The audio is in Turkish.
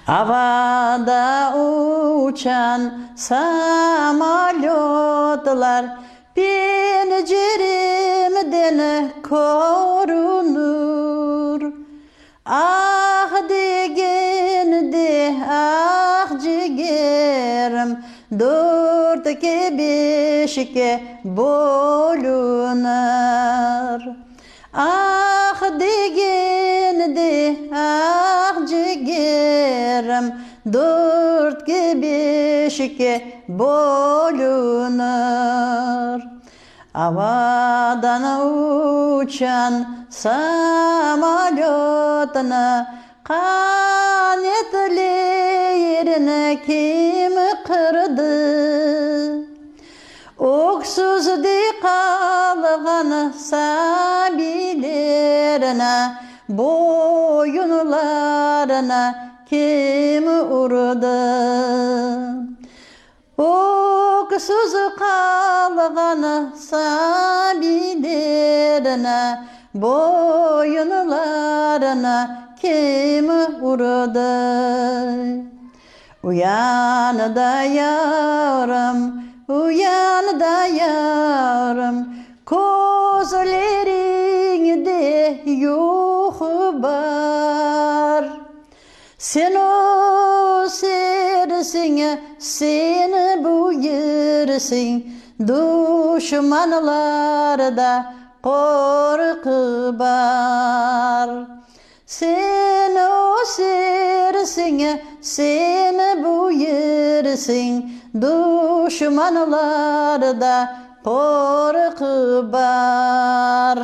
Havada uçan samalyotlar pencerimden korunur. Ah degende ah ciğerim dörtke beşike bölünür. Ah degende ah ciğerim dörtke beşike bölünür. Havadan uçan samalyotuna kanetlerini kim kırdı? Oksuzdu kalgan sabilerine, boyunlarına kim urdu? Oksuz kalgan sabilerine, boyunlarına kim urdu? Uyan da yarım, uyan da yarım, gözlerinde yok var. Sen o sersin, sen bu yersin, düşmanlarda korku var. Sen o sersin, sen bu yersin, düşmanlarda korku var.